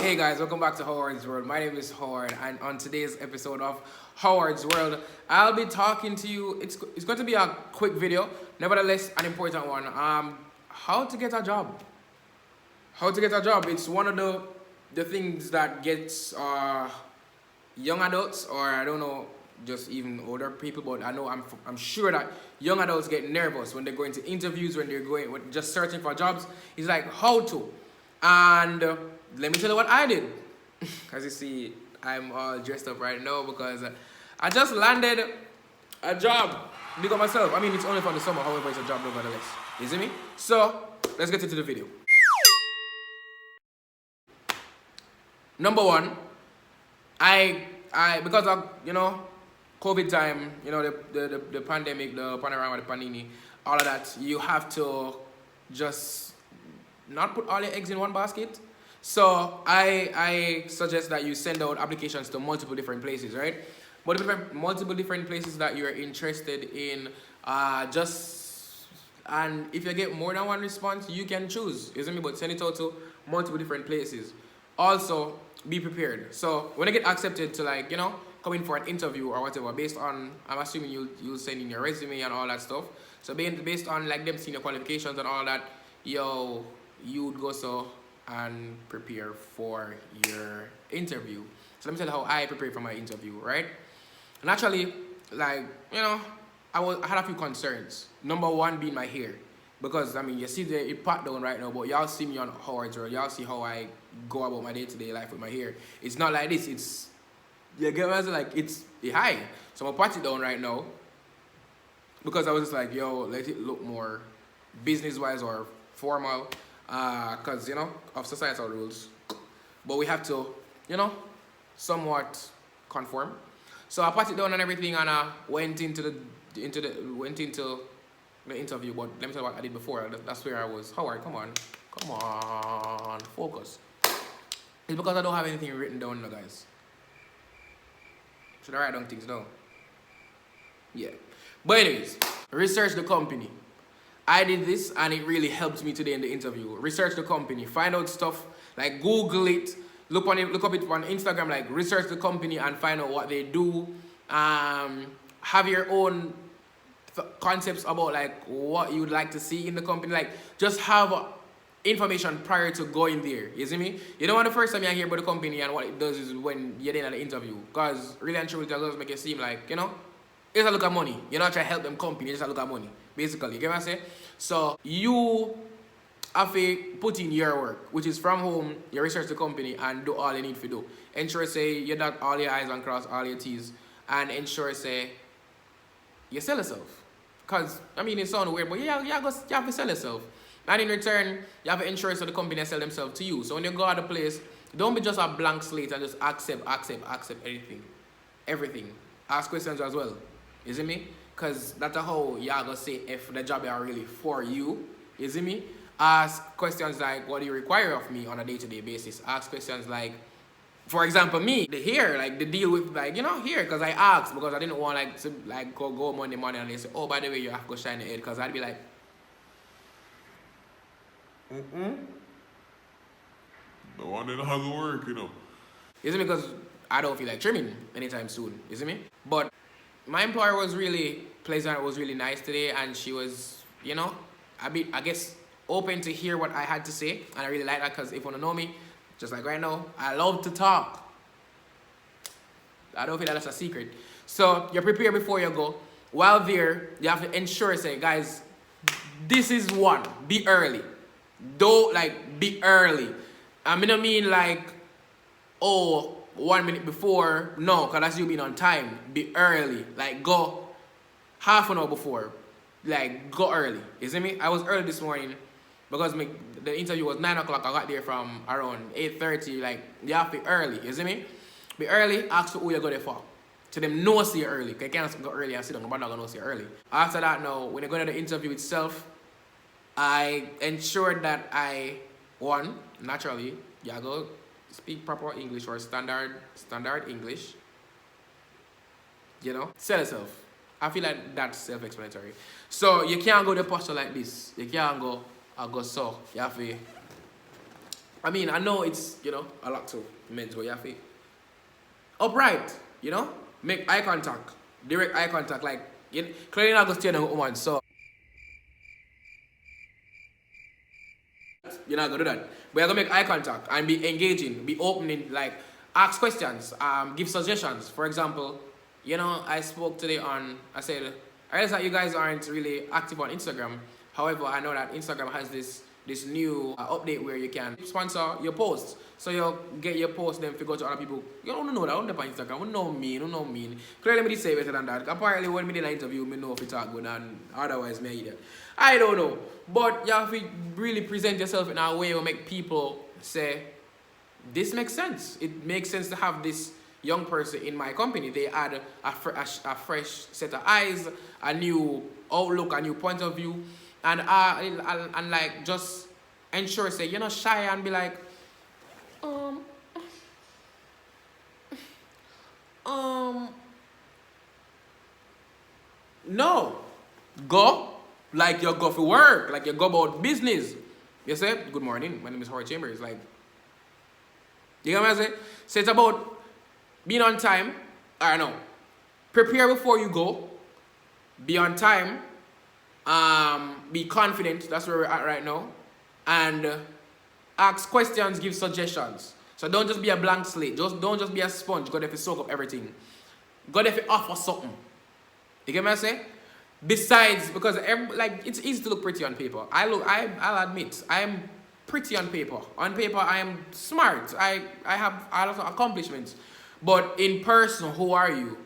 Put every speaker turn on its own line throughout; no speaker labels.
Hey guys, welcome back to Howard's World. My name is Howard, and on today's episode of Howard's World, I'll be talking to you. It's going to be a quick video, nevertheless an important one. How to get a job. How to get a job. It's one of the things that gets young adults, or I don't know, just even older people, but I know I'm sure that young adults get nervous when they're going to interviews, when they're when just searching for jobs. It's like how to. And let me tell you what I did. As you see, I'm all dressed up right now because I just landed a job. Big up myself. I mean, it's only for the summer, however, it's a job nevertheless. You see me? So, let's get into the video. Number one, I because of, COVID time, the pandemic, the panorama, the panini, all of that, you have to just not put all your eggs in one basket. So I suggest that you send out applications to multiple different places, right? Multiple different places that you're interested in. And if you get more than one response, you can choose, isn't me? But send it out to multiple different places. Also, be prepared. So when I get accepted to come in for an interview or whatever, based on, I'm assuming you'll send in your resume and all that stuff. So based on them seeing your qualifications and all that, you'd go and prepare for your interview. So let me tell you how I prepare for my interview, right? Naturally, I had a few concerns. Number one being my hair. Because, you see it pat down right now, but y'all see me on Howard's World. Y'all see how I go about my day-to-day life with my hair. It's not like this. You get what I'm saying? It's high. So I'm going to pat it down right now. Because I was just like, let it look more business-wise or formal. Because, of societal rules. But we have to, somewhat conform. So I pat it down and everything, and I went into the interview. But let me tell you what I did before. That's where I was. Howard, come on, focus. It's because I don't have anything written down, guys. Should I write down things down? Yeah. But anyways, research the company. I did this and it really helped me today in the interview. Research the company, find out stuff, Google it, look up it on Instagram, research the company and find out what they do. Have your own concepts about what you'd like to see in the company. Just have information prior to going there. You see me? You don't want the first time you hear about the company and what it does is when you're in an interview. Because really and truly, it does make it seem it's a look at money. You're not trying to help them company, it's a look at money. Basically, you get what I say? So you have to put in your work, which is from home, you research the company and do all you need to do. Ensure you dot all your I's and cross all your T's, and ensure you sell yourself. Because, it sounds weird, but you have to sell yourself. And in return, you have to ensure the company sell themselves to you. So when you go out of the place, don't be just a blank slate and just accept anything. Everything. Ask questions as well. You see me? Because that's how you're going to say if the job is really for you. You see me? Ask questions like, what do you require of me on a day-to-day basis? Ask questions like, for example, me, the hair, the deal with, hair, because I asked, because I didn't want, to, go Monday morning and they say, oh, by the way, you have to go shine your head, because I'd be like,
No one in has work,
You see me? Because I don't feel like trimming anytime soon. You see me? But my employer was really pleasant, was really nice today, and she was, I guess, open to hear what I had to say, and I really like that, because if you want to know me, just like right now, I love to talk. I don't feel that's a secret. So you prepare before you go. While there, you have to ensure, guys, this is one, be early. Don't, be early. I don't mean 1 minute before. No, because that's you being on time. Be early. Go half an hour before. Go early. You see me? I was early this morning because the interview was 9 o'clock. I got there from around 8:30. You have to be early. You see me? Be early. Ask who you go there for. So them know see you early. Because you can't go early and sit down. Nobody's not going to know see you early. After that now, when you go to the interview itself, I ensured that naturally, you go speak proper English or standard English. Sell yourself. I feel like that's self-explanatory. So you can't go to the posture like this. You can't go so. You have to I mean, I know it's, you know, a lot to men's, but you have to upright, you know, make eye contact, direct eye contact, like, clearly not going to stay on a woman, so you're not going to do that. But you're going to make eye contact and be engaging, be opening, like, ask questions, give suggestions. For example, you know, I spoke today I said, I realize that you guys aren't really active on Instagram. However, I know that Instagram has this new update where you can sponsor your posts. So you'll get your posts, then figure out to other people. You don't know that, I don't know on Instagram, you know me. Clearly, me say better than that. Apparently, when me did an interview, me know if it's all good, and otherwise, me either. I don't know. But you have to really present yourself in a way that will make people say, this makes sense. It makes sense to have this young person in my company. They add a fresh set of eyes, a new outlook, a new point of view, and like just ensure, say, you're not shy and be like, no, go like you go for work, like you go about business. You say, good morning, my name is Howard Chambers, like, you know what I'm saying? So it's about being on time. I don't know. Prepare before you go. Be on time. Be confident. That's where we're at right now. And ask questions, give suggestions. So don't just be a blank slate. Don't just be a sponge. Go there to soak up everything. Go there to offer something. You get what I'm saying? Besides, because like it's easy to look pretty on paper. I'll admit, I'm pretty on paper. On paper, I am smart. I have a lot of accomplishments. But in person, who are you?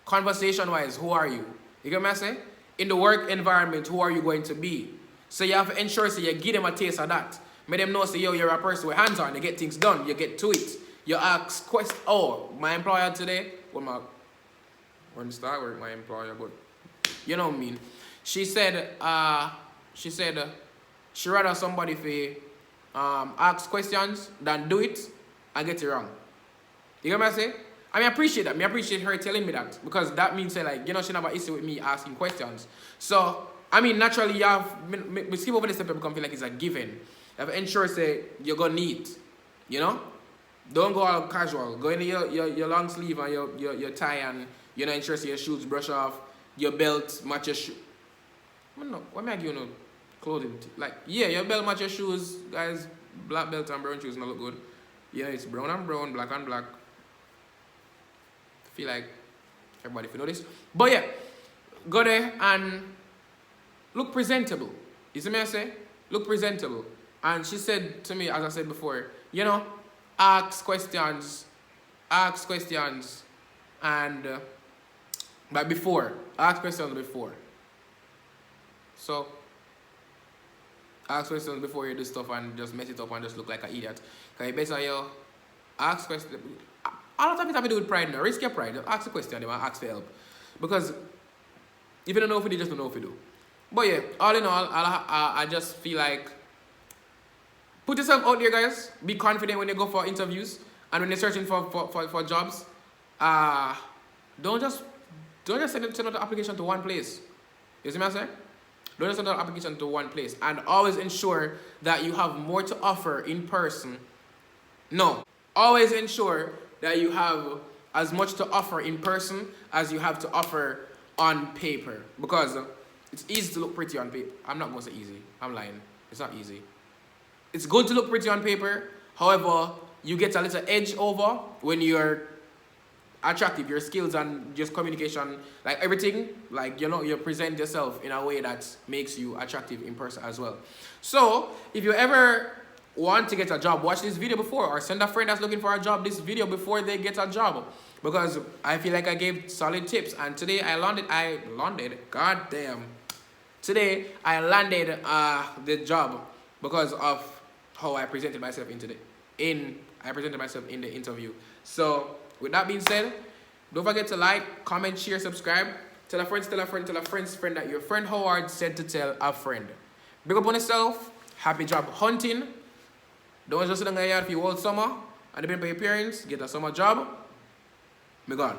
Conversation-wise, who are you? You get what I'm saying? In the work environment, who are you going to be? So you have to ensure so you give them a taste of that. Make them know, say, yo, you're a person with hands on. You get things done. You get to it. You ask questions. Oh, my employer today, when the start work, my employer, but you know what I mean. She said, she rather somebody for ask questions than do it and get it wrong. You get what I'm saying? I mean, I appreciate that. I appreciate her telling me that, because that means, say, like, you know, she never issue with me asking questions. So, I mean, naturally, you have, we skip over the step and become feel like it's a given. You have to ensure, say, you're going to need, you know? Don't go all casual. Go in your long sleeve and your tie, and, you know, ensure, say, your shoes brush off, your belt match your shoe. No, what am I giving you clothing? Like, yeah, your belt match your shoes, guys. Black belt and brown shoes not look good. Yeah, it's brown and brown, black and black. I feel like everybody feel know this. But yeah, go there and look presentable. You see me I say? Look presentable. And she said to me, as I said before, you know, ask questions, and but before, ask questions before. So, ask questions before you do stuff and just mess it up and just look like an idiot. Because you better you ask questions. All the time I do with pride now. Risk your pride. Just ask a question and ask for help. Because if you don't know if you do, just don't know if you do. But yeah, all in all, I just feel like put yourself out there, guys. Be confident when you go for interviews and when you're searching for jobs. Don't just send out the application to one place. You see what I'm saying? Don't just send out the application to one place. And always ensure that you have more to offer in person. No. Always ensure that you have as much to offer in person as you have to offer on paper. Because it's easy to look pretty on paper. I'm not going to say easy. I'm lying. It's not easy. It's good to look pretty on paper. However, you get a little edge over when you're attractive. Your skills and just communication, like everything, like, you know, you present yourself in a way that makes you attractive in person as well. So, if you ever want to get a job, watch this video before, or send a friend that's looking for a job this video before they get a job, because I feel like I gave solid tips. And today I landed today I landed the job because of how I presented myself in the interview. So with that being said, don't forget to like, comment, share, subscribe. Tell a friend that your friend Howard said to tell a friend. Big up on yourself. Happy job hunting. Don't just sit down here if you want summer and depend on your parents, get a summer job. Me gone.